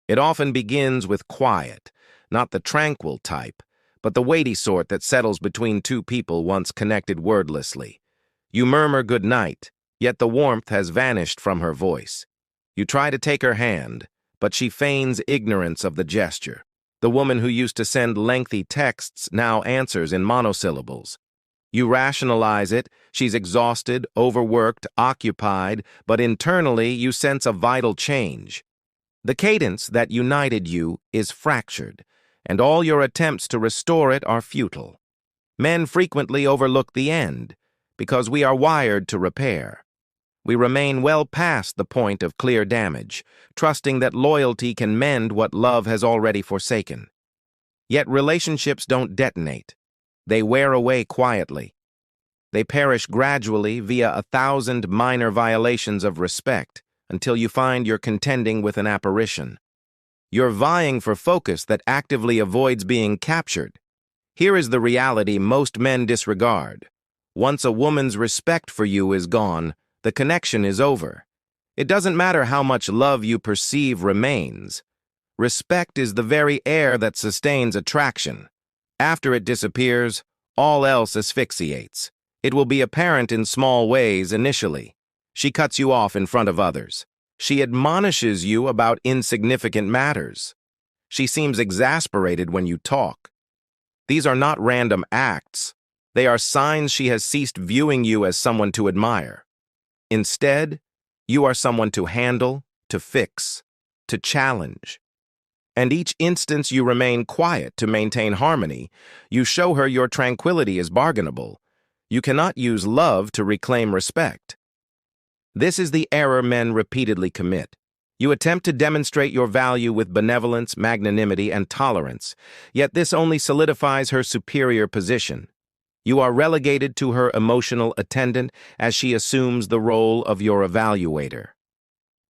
It often begins with quiet, not the tranquil type, but the weighty sort that settles between two people once connected wordlessly. You murmur good night, yet the warmth has vanished from her voice. You try to take her hand, but she feigns ignorance of the gesture. The woman who used to send lengthy texts now answers in monosyllables. You rationalize it, she's exhausted, overworked, occupied, but internally you sense a vital change. The cadence that united you is fractured, and all your attempts to restore it are futile. Men frequently overlook the end, because we are wired to repair. We remain well past the point of clear damage, trusting that loyalty can mend what love has already forsaken. Yet relationships don't detonate. They wear away quietly. They perish gradually via 1,000 minor violations of respect until you find you're contending with an apparition. You're vying for focus that actively avoids being captured. Here is the reality most men disregard. Once a woman's respect for you is gone, the connection is over. It doesn't matter how much love you perceive remains. Respect is the very air that sustains attraction. After it disappears, all else asphyxiates. It will be apparent in small ways initially. She cuts you off in front of others. She admonishes you about insignificant matters. She seems exasperated when you talk. These are not random acts. They are signs she has ceased viewing you as someone to admire. Instead, you are someone to handle, to fix, to challenge. And each instance you remain quiet to maintain harmony, you show her your tranquility is bargainable. You cannot use love to reclaim respect. This is the error men repeatedly commit. You attempt to demonstrate your value with benevolence, magnanimity, and tolerance, yet this only solidifies her superior position. You are relegated to her emotional attendant as she assumes the role of your evaluator.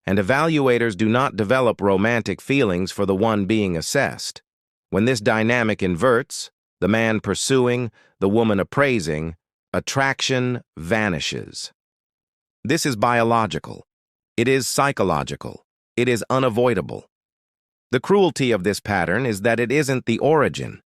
And evaluators do not develop romantic feelings for the one being assessed. When this dynamic inverts, the man pursuing, the woman appraising, attraction vanishes. This is biological. It is psychological. It is unavoidable. The cruelty of this pattern is that it isn't the origin.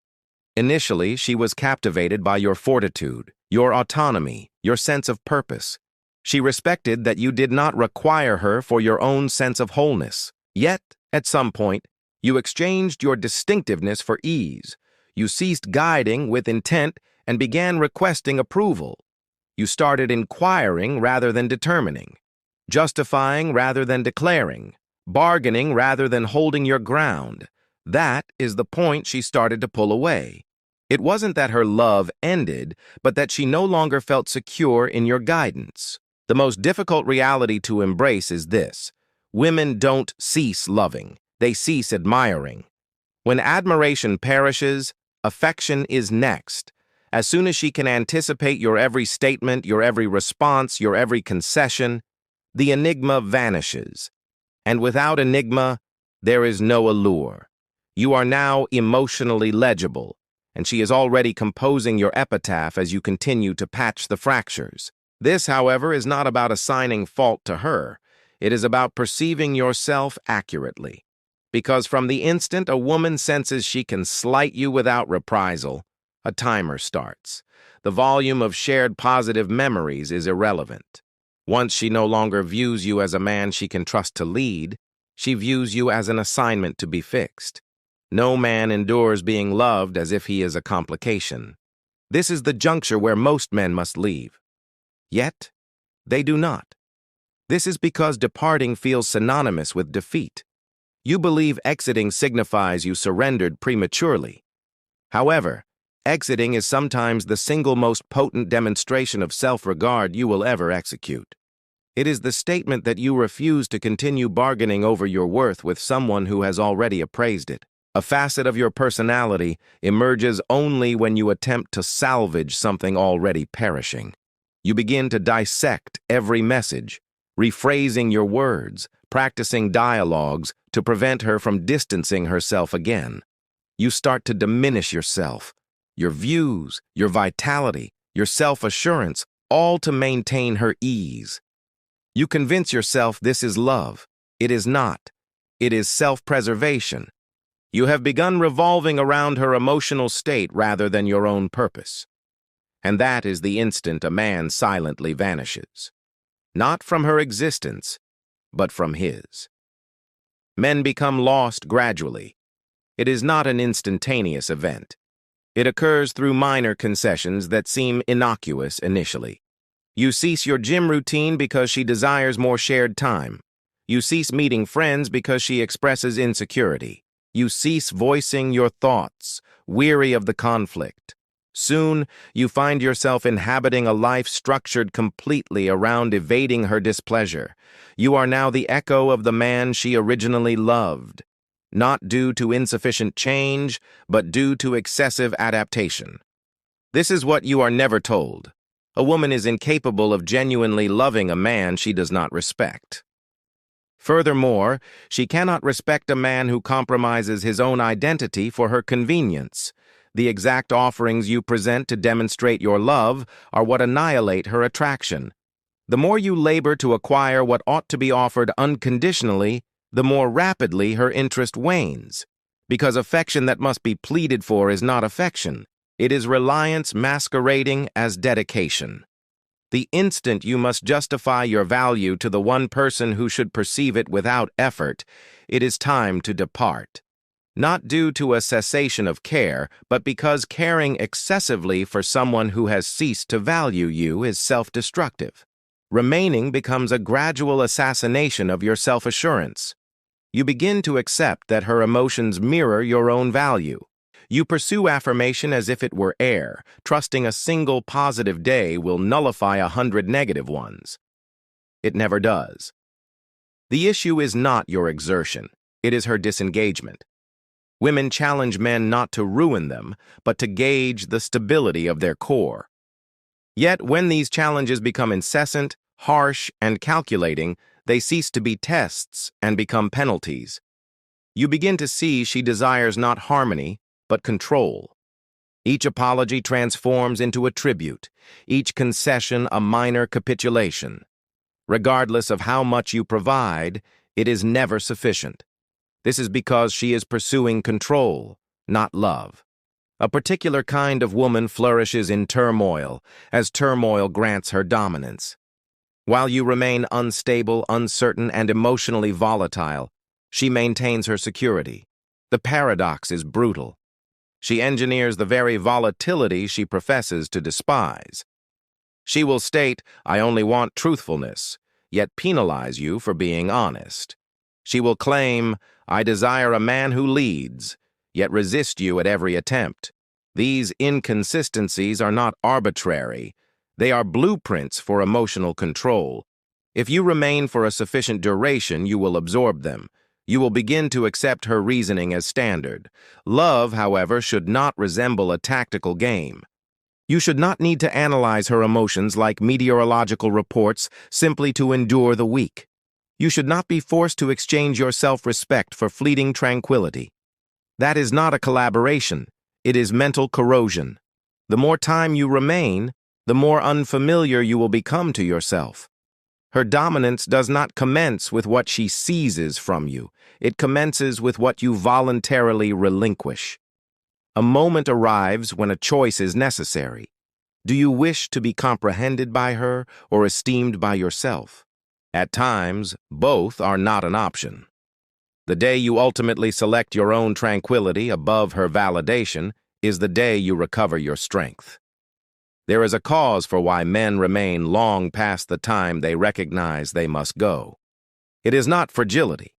Initially, she was captivated by your fortitude, your autonomy, your sense of purpose. She respected that you did not require her for your own sense of wholeness. Yet, at some point, you exchanged your distinctiveness for ease. You ceased guiding with intent and began requesting approval. You started inquiring rather than determining, justifying rather than declaring, bargaining rather than holding your ground. That is the point she started to pull away. It wasn't that her love ended, but that she no longer felt secure in your guidance. The most difficult reality to embrace is this: women don't cease loving, they cease admiring. When admiration perishes, affection is next. As soon as she can anticipate your every statement, your every response, your every concession, the enigma vanishes. And without enigma, there is no allure. You are now emotionally legible, and she is already composing your epitaph as you continue to patch the fractures. This, however, is not about assigning fault to her. It is about perceiving yourself accurately. Because from the instant a woman senses she can slight you without reprisal, a timer starts. The volume of shared positive memories is irrelevant. Once she no longer views you as a man she can trust to lead, she views you as an assignment to be fixed. No man endures being loved as if he is a complication. This is the juncture where most men must leave. Yet, they do not. This is because departing feels synonymous with defeat. You believe exiting signifies you surrendered prematurely. However, exiting is sometimes the single most potent demonstration of self-regard you will ever execute. It is the statement that you refuse to continue bargaining over your worth with someone who has already appraised it. A facet of your personality emerges only when you attempt to salvage something already perishing. You begin to dissect every message, rephrasing your words, practicing dialogues to prevent her from distancing herself again. You start to diminish yourself, your views, your vitality, your self-assurance, all to maintain her ease. You convince yourself this is love. It is not. It is self-preservation. You have begun revolving around her emotional state rather than your own purpose. And that is the instant a man silently vanishes. Not from her existence, but from his. Men become lost gradually. It is not an instantaneous event. It occurs through minor concessions that seem innocuous initially. You cease your gym routine because she desires more shared time. You cease meeting friends because she expresses insecurity. You cease voicing your thoughts, weary of the conflict. Soon, you find yourself inhabiting a life structured completely around evading her displeasure. You are now the echo of the man she originally loved, not due to insufficient change, but due to excessive adaptation. This is what you are never told. A woman is incapable of genuinely loving a man she does not respect. Furthermore, she cannot respect a man who compromises his own identity for her convenience. The exact offerings you present to demonstrate your love are what annihilate her attraction. The more you labor to acquire what ought to be offered unconditionally, the more rapidly her interest wanes. Because affection that must be pleaded for is not affection. It is reliance masquerading as dedication. The instant you must justify your value to the one person who should perceive it without effort, it is time to depart. Not due to a cessation of care, but because caring excessively for someone who has ceased to value you is self-destructive. Remaining becomes a gradual assassination of your self-assurance. You begin to accept that her emotions mirror your own value. You pursue affirmation as if it were air, trusting a single positive day will nullify 100 negative ones. It never does. The issue is not your exertion, it is her disengagement. Women challenge men not to ruin them, but to gauge the stability of their core. Yet when these challenges become incessant, harsh, and calculating, they cease to be tests and become penalties. You begin to see she desires not harmony, but control. Each apology transforms into a tribute, each concession a minor capitulation. Regardless of how much you provide, it is never sufficient. This is because she is pursuing control, not love. A particular kind of woman flourishes in turmoil, as turmoil grants her dominance. While you remain unstable, uncertain, and emotionally volatile, she maintains her security. The paradox is brutal. She engineers the very volatility she professes to despise. She will state, "I only want truthfulness," yet penalize you for being honest. She will claim, "I desire a man who leads," yet resist you at every attempt. These inconsistencies are not arbitrary. They are blueprints for emotional control. If you remain for a sufficient duration, you will absorb them. You will begin to accept her reasoning as standard. Love, however, should not resemble a tactical game. You should not need to analyze her emotions like meteorological reports simply to endure the weak. You should not be forced to exchange your self-respect for fleeting tranquility. That is not a collaboration. It is mental corrosion. The more time you remain, the more unfamiliar you will become to yourself. Her dominance does not commence with what she seizes from you. It commences with what you voluntarily relinquish. A moment arrives when a choice is necessary. Do you wish to be comprehended by her or esteemed by yourself? At times, both are not an option. The day you ultimately select your own tranquility above her validation is the day you recover your strength. There is a cause for why men remain long past the time they recognize they must go. It is not fragility.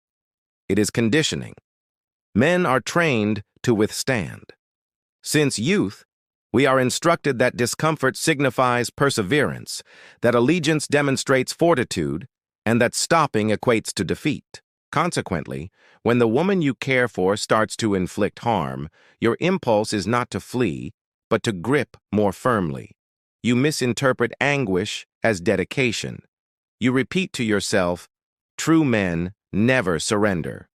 It is conditioning. Men are trained to withstand. Since youth, we are instructed that discomfort signifies perseverance, that allegiance demonstrates fortitude, and that stopping equates to defeat. Consequently, when the woman you care for starts to inflict harm, your impulse is not to flee, but to grip more firmly. You misinterpret anguish as dedication. You repeat to yourself, "True men never surrender."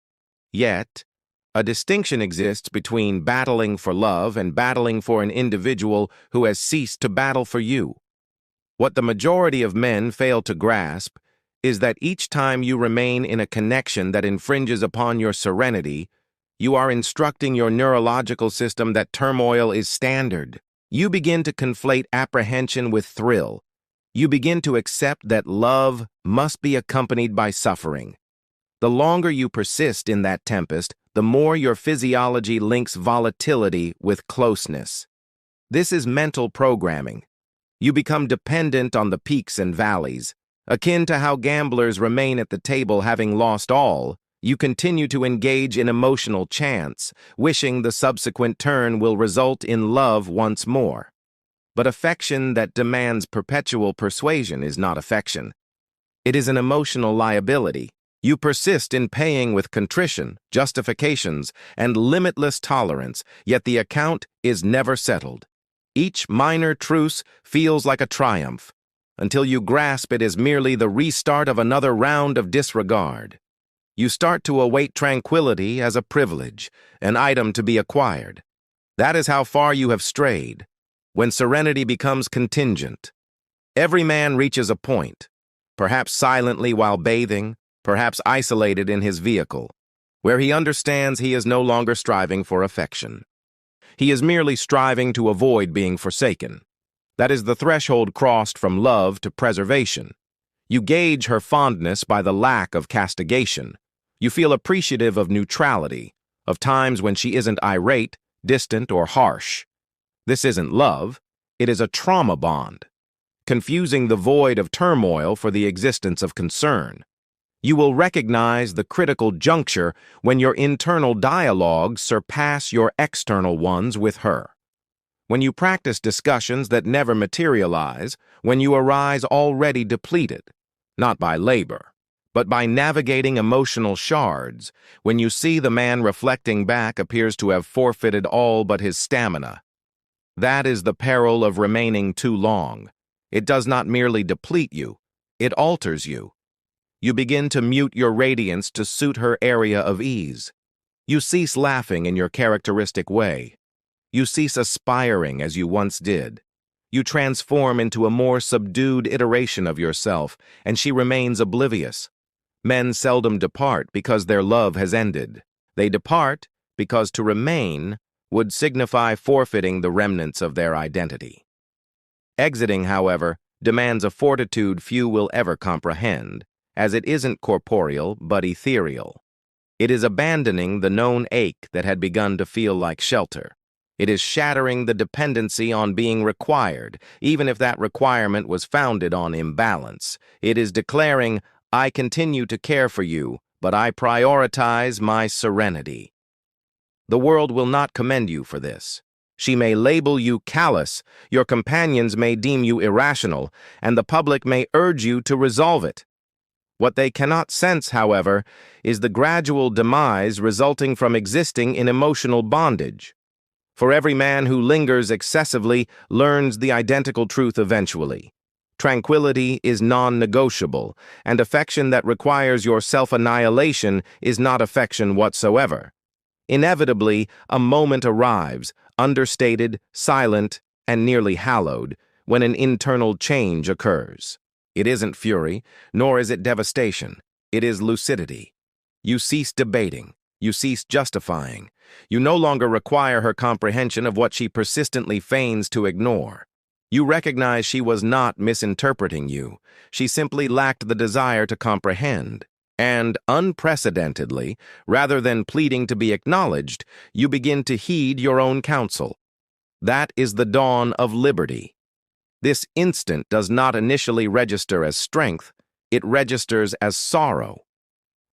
Yet, a distinction exists between battling for love and battling for an individual who has ceased to battle for you. What the majority of men fail to grasp is that each time you remain in a connection that infringes upon your serenity, you are instructing your neurological system that turmoil is standard. You begin to conflate apprehension with thrill. You begin to accept that love must be accompanied by suffering. The longer you persist in that tempest, the more your physiology links volatility with closeness. This is mental programming. You become dependent on the peaks and valleys. Akin to how gamblers remain at the table having lost all, you continue to engage in emotional chance, wishing the subsequent turn will result in love once more. But affection that demands perpetual persuasion is not affection. It is an emotional liability. You persist in paying with contrition, justifications, and limitless tolerance, yet the account is never settled. Each minor truce feels like a triumph, until you grasp it as merely the restart of another round of disregard. You start to await tranquility as a privilege, an item to be acquired. That is how far you have strayed, when serenity becomes contingent. Every man reaches a point, perhaps silently while bathing, perhaps isolated in his vehicle, where he understands he is no longer striving for affection. He is merely striving to avoid being forsaken. That is the threshold crossed from love to preservation. You gauge her fondness by the lack of castigation. You feel appreciative of neutrality, of times when she isn't irate, distant, or harsh. This isn't love, it is a trauma bond, confusing the void of turmoil for the existence of concern. You will recognize the critical juncture when your internal dialogues surpass your external ones with her. When you practice discussions that never materialize, when you arise already depleted, not by labor, but by navigating emotional shards, when you see the man reflecting back appears to have forfeited all but his stamina. That is the peril of remaining too long. It does not merely deplete you, it alters you. You begin to mute your radiance to suit her area of ease. You cease laughing in your characteristic way. You cease aspiring as you once did. You transform into a more subdued iteration of yourself, and she remains oblivious. Men seldom depart because their love has ended. They depart because to remain would signify forfeiting the remnants of their identity. Exiting, however, demands a fortitude few will ever comprehend, as it isn't corporeal but ethereal. It is abandoning the known ache that had begun to feel like shelter. It is shattering the dependency on being required, even if that requirement was founded on imbalance. It is declaring, I continue to care for you, but I prioritize my serenity. The world will not commend you for this. She may label you callous, your companions may deem you irrational, and the public may urge you to resolve it. What they cannot sense, however, is the gradual demise resulting from existing in emotional bondage. For every man who lingers excessively learns the identical truth eventually. Tranquility is non-negotiable, and affection that requires your self-annihilation is not affection whatsoever. Inevitably, a moment arrives, understated, silent, and nearly hallowed, when an internal change occurs. It isn't fury, nor is it devastation. It is lucidity. You cease debating. You cease justifying. You no longer require her comprehension of what she persistently feigns to ignore. You recognize she was not misinterpreting you. She simply lacked the desire to comprehend. And, unprecedentedly, rather than pleading to be acknowledged, you begin to heed your own counsel. That is the dawn of liberty. This instant does not initially register as strength, it registers as sorrow.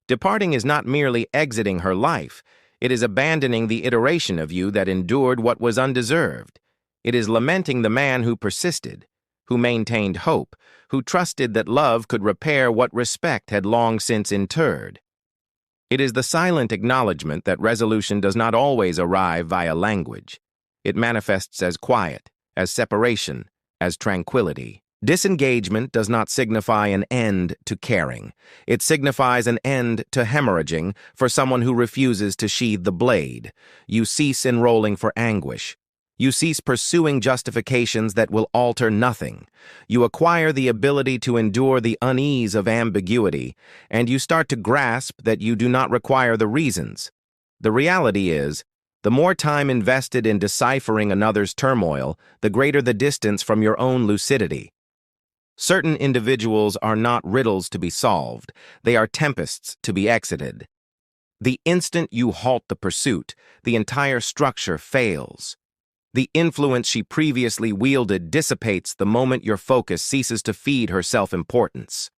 Departing is not merely exiting her life, it is abandoning the iteration of you that endured what was undeserved. It is lamenting the man who persisted, who maintained hope, who trusted that love could repair what respect had long since interred. It is the silent acknowledgement that resolution does not always arrive via language. It manifests as quiet, as separation, as tranquility. Disengagement does not signify an end to caring. It signifies an end to hemorrhaging for someone who refuses to sheathe the blade. You cease enrolling for anguish. You cease pursuing justifications that will alter nothing. You acquire the ability to endure the unease of ambiguity, and you start to grasp that you do not require the reasons. The reality is, the more time invested in deciphering another's turmoil, the greater the distance from your own lucidity. Certain individuals are not riddles to be solved, they are tempests to be exited. The instant you halt the pursuit, the entire structure fails. The influence she previously wielded dissipates the moment your focus ceases to feed her self-importance.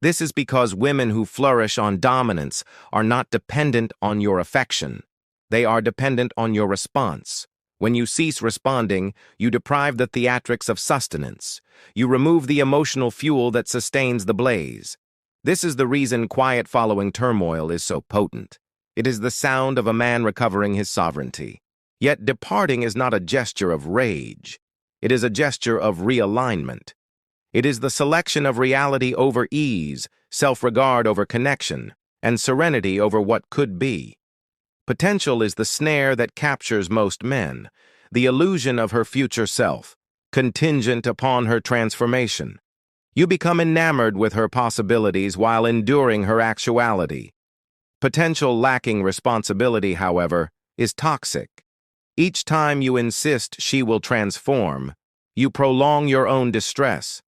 This is because women who flourish on dominance are not dependent on your affection. They are dependent on your response. When you cease responding, you deprive the theatrics of sustenance. You remove the emotional fuel that sustains the blaze. This is the reason quiet following turmoil is so potent. It is the sound of a man recovering his sovereignty. Yet departing is not a gesture of rage. It is a gesture of realignment. It is the selection of reality over ease, self-regard over connection, and serenity over what could be. Potential is the snare that captures most men, the illusion of her future self, contingent upon her transformation. You become enamored with her possibilities while enduring her actuality. Potential lacking responsibility, however, is toxic. Each time you insist she will transform, you prolong your own distress.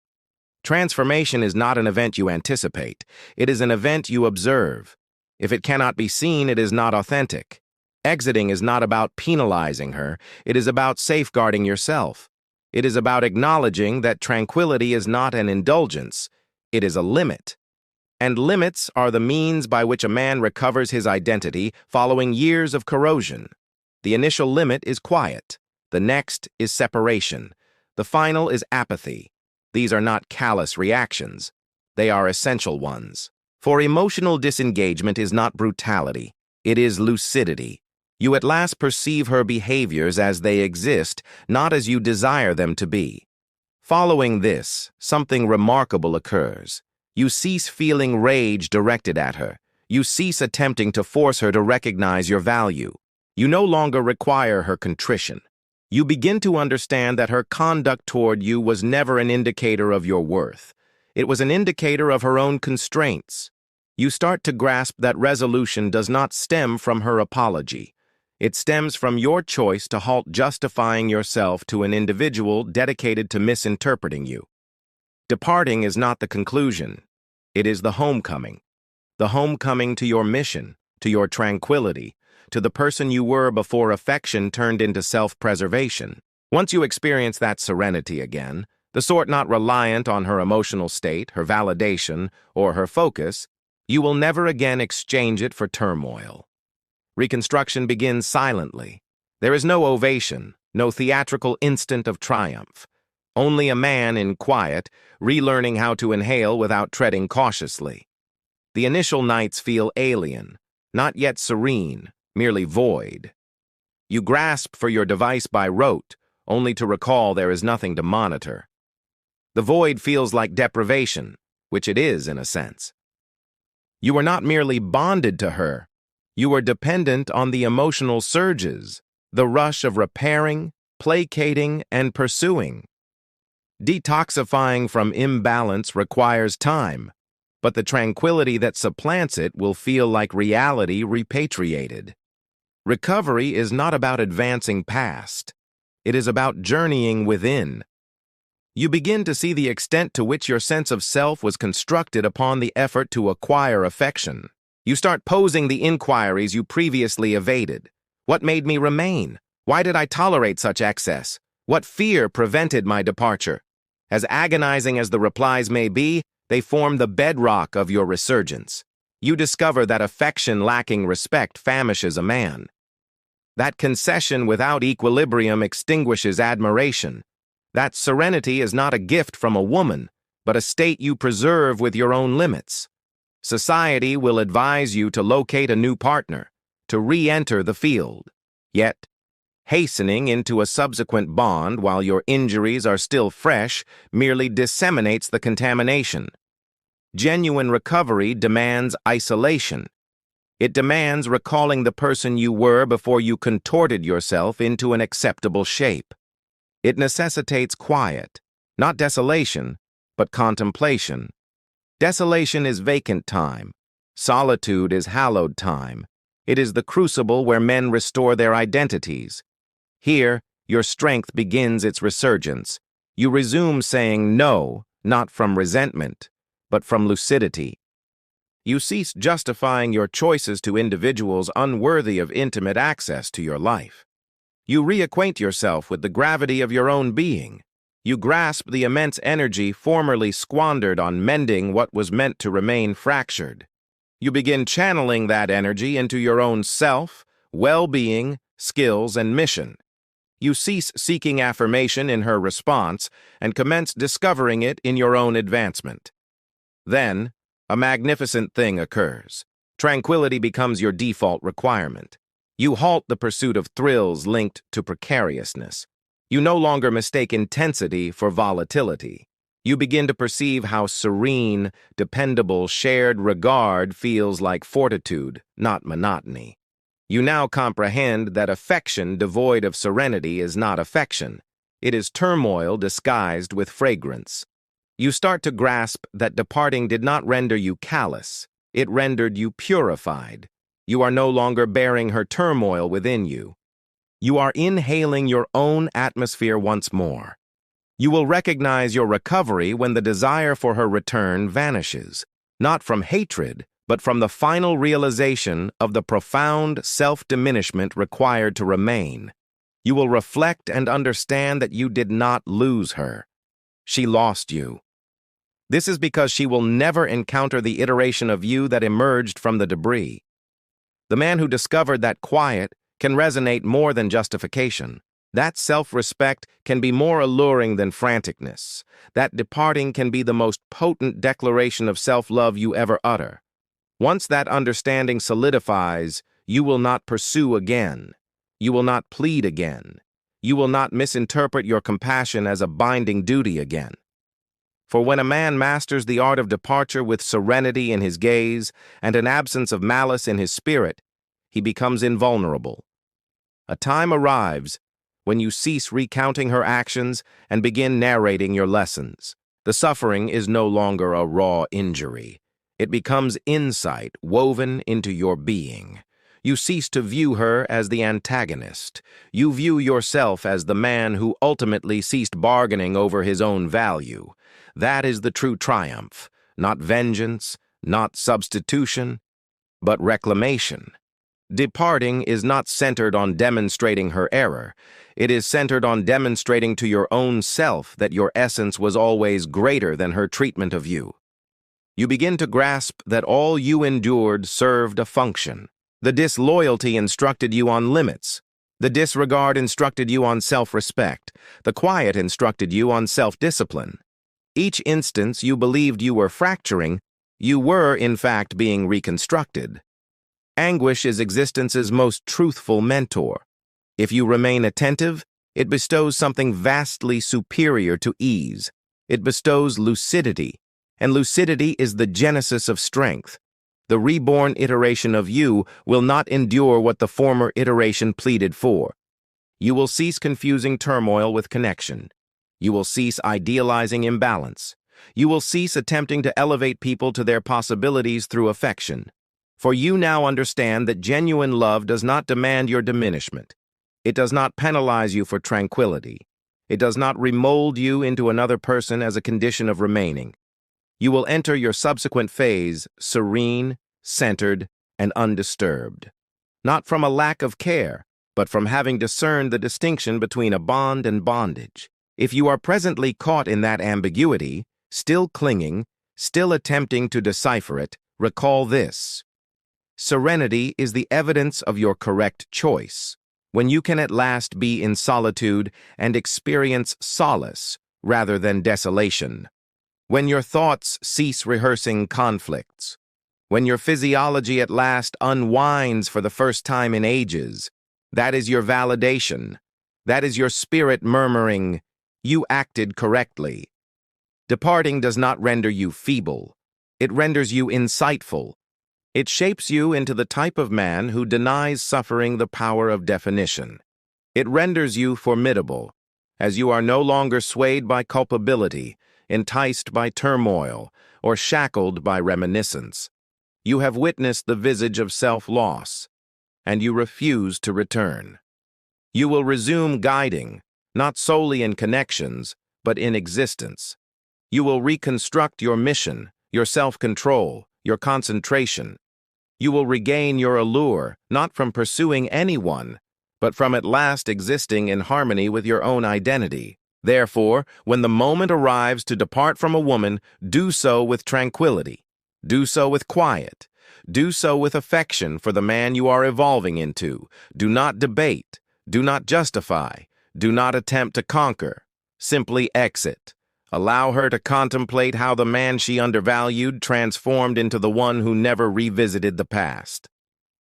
Transformation is not an event you anticipate. It is an event you observe. If it cannot be seen, it is not authentic. Exiting is not about penalizing her. It is about safeguarding yourself. It is about acknowledging that tranquility is not an indulgence. It is a limit. And limits are the means by which a man recovers his identity following years of corrosion. The initial limit is quiet. The next is separation. The final is apathy. These are not callous reactions. They are essential ones. For emotional disengagement is not brutality. It is lucidity. You at last perceive her behaviors as they exist, not as you desire them to be. Following this, something remarkable occurs. You cease feeling rage directed at her. You cease attempting to force her to recognize your value. You no longer require her contrition. You begin to understand that her conduct toward you was never an indicator of your worth. It was an indicator of her own constraints. You start to grasp that resolution does not stem from her apology. It stems from your choice to halt justifying yourself to an individual dedicated to misinterpreting you. Departing is not the conclusion. It is the homecoming. The homecoming to your mission, to your tranquility, to the person you were before affection turned into self-preservation. Once you experience that serenity again, the sort not reliant on her emotional state, her validation, or her focus, you will never again exchange it for turmoil. Reconstruction begins silently. There is no ovation, no theatrical instant of triumph. Only a man in quiet, relearning how to inhale without treading cautiously. The initial nights feel alien, not yet serene, merely void. You grasp for your device by rote, only to recall there is nothing to monitor. The void feels like deprivation, which it is in a sense. You are not merely bonded to her. You are dependent on the emotional surges, the rush of repairing, placating, and pursuing. Detoxifying from imbalance requires time, but the tranquility that supplants it will feel like reality repatriated. Recovery is not about advancing past. It is about journeying within. You begin to see the extent to which your sense of self was constructed upon the effort to acquire affection. You start posing the inquiries you previously evaded. What made me remain? Why did I tolerate such excess? What fear prevented my departure? As agonizing as the replies may be, they form the bedrock of your resurgence. You discover that affection lacking respect famishes a man. That concession without equilibrium extinguishes admiration. That serenity is not a gift from a woman, but a state you preserve with your own limits. Society will advise you to locate a new partner, to re-enter the field. Yet, hastening into a subsequent bond while your injuries are still fresh merely disseminates the contamination. Genuine recovery demands isolation. It demands recalling the person you were before you contorted yourself into an acceptable shape. It necessitates quiet, not desolation, but contemplation. Desolation is vacant time. Solitude is hallowed time. It is the crucible where men restore their identities. Here, your strength begins its resurgence. You resume saying no, not from resentment, but from lucidity. You cease justifying your choices to individuals unworthy of intimate access to your life. You reacquaint yourself with the gravity of your own being. You grasp the immense energy formerly squandered on mending what was meant to remain fractured. You begin channeling that energy into your own self, well-being, skills, and mission. You cease seeking affirmation in her response and commence discovering it in your own advancement. Then, a magnificent thing occurs. Tranquility becomes your default requirement. You halt the pursuit of thrills linked to precariousness. You no longer mistake intensity for volatility. You begin to perceive how serene, dependable, shared regard feels like fortitude, not monotony. You now comprehend that affection devoid of serenity is not affection. It is turmoil disguised with fragrance. You start to grasp that departing did not render you callous. It rendered you purified. You are no longer bearing her turmoil within you. You are inhaling your own atmosphere once more. You will recognize your recovery when the desire for her return vanishes, not from hatred, but from the final realization of the profound self-diminishment required to remain. You will reflect and understand that you did not lose her. She lost you. This is because she will never encounter the iteration of you that emerged from the debris. The man who discovered that quiet can resonate more than justification. That self-respect can be more alluring than franticness. That departing can be the most potent declaration of self-love you ever utter. Once that understanding solidifies, you will not pursue again. You will not plead again. You will not misinterpret your compassion as a binding duty again. For when a man masters the art of departure with serenity in his gaze and an absence of malice in his spirit, he becomes invulnerable. A time arrives when you cease recounting her actions and begin narrating your lessons. The suffering is no longer a raw injury. It becomes insight woven into your being. You cease to view her as the antagonist. You view yourself as the man who ultimately ceased bargaining over his own value. That is the true triumph, not vengeance, not substitution, but reclamation. Departing is not centered on demonstrating her error. It is centered on demonstrating to your own self that your essence was always greater than her treatment of you. You begin to grasp that all you endured served a function. The disloyalty instructed you on limits. The disregard instructed you on self-respect. The quiet instructed you on self-discipline. Each instance you believed you were fracturing, you were, in fact, being reconstructed. Anguish is existence's most truthful mentor. If you remain attentive, it bestows something vastly superior to ease. It bestows lucidity, and lucidity is the genesis of strength. The reborn iteration of you will not endure what the former iteration pleaded for. You will cease confusing turmoil with connection. You will cease idealizing imbalance. You will cease attempting to elevate people to their possibilities through affection. For you now understand that genuine love does not demand your diminishment. It does not penalize you for tranquility. It does not remold you into another person as a condition of remaining. You will enter your subsequent phase serene, centered, and undisturbed. Not from a lack of care, but from having discerned the distinction between a bond and bondage. If you are presently caught in that ambiguity, still clinging, still attempting to decipher it, recall this. Serenity is the evidence of your correct choice, when you can at last be in solitude and experience solace rather than desolation. When your thoughts cease rehearsing conflicts. When your physiology at last unwinds for the first time in ages. That is your validation. That is your spirit murmuring, "You acted correctly." Departing does not render you feeble. It renders you insightful. It shapes you into the type of man who denies suffering the power of definition. It renders you formidable, as you are no longer swayed by culpability, enticed by turmoil, or shackled by reminiscence. You have witnessed the visage of self-loss, and you refuse to return. You will resume guiding, not solely in connections, but in existence. You will reconstruct your mission, your self-control, your concentration. You will regain your allure, not from pursuing anyone, but from at last existing in harmony with your own identity. Therefore, when the moment arrives to depart from a woman, do so with tranquility. Do so with quiet. Do so with affection for the man you are evolving into. Do not debate. Do not justify. Do not attempt to conquer. Simply exit. Allow her to contemplate how the man she undervalued transformed into the one who never revisited the past.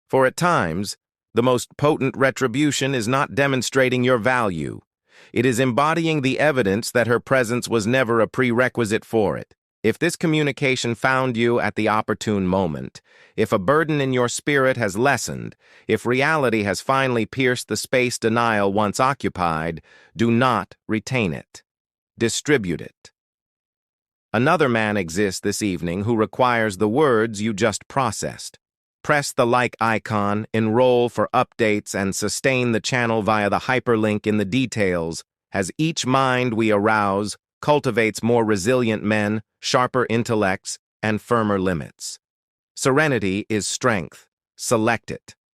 For at times, the most potent retribution is not demonstrating your value. It is embodying the evidence that her presence was never a prerequisite for it. If this communication found you at the opportune moment, if a burden in your spirit has lessened, if reality has finally pierced the space denial once occupied, do not retain it. Distribute it. Another man exists this evening who requires the words you just processed. Press the like icon, enroll for updates, and sustain the channel via the hyperlink in the details, as each mind we arouse cultivates more resilient men, sharper intellects, and firmer limits. Serenity is strength. Select it.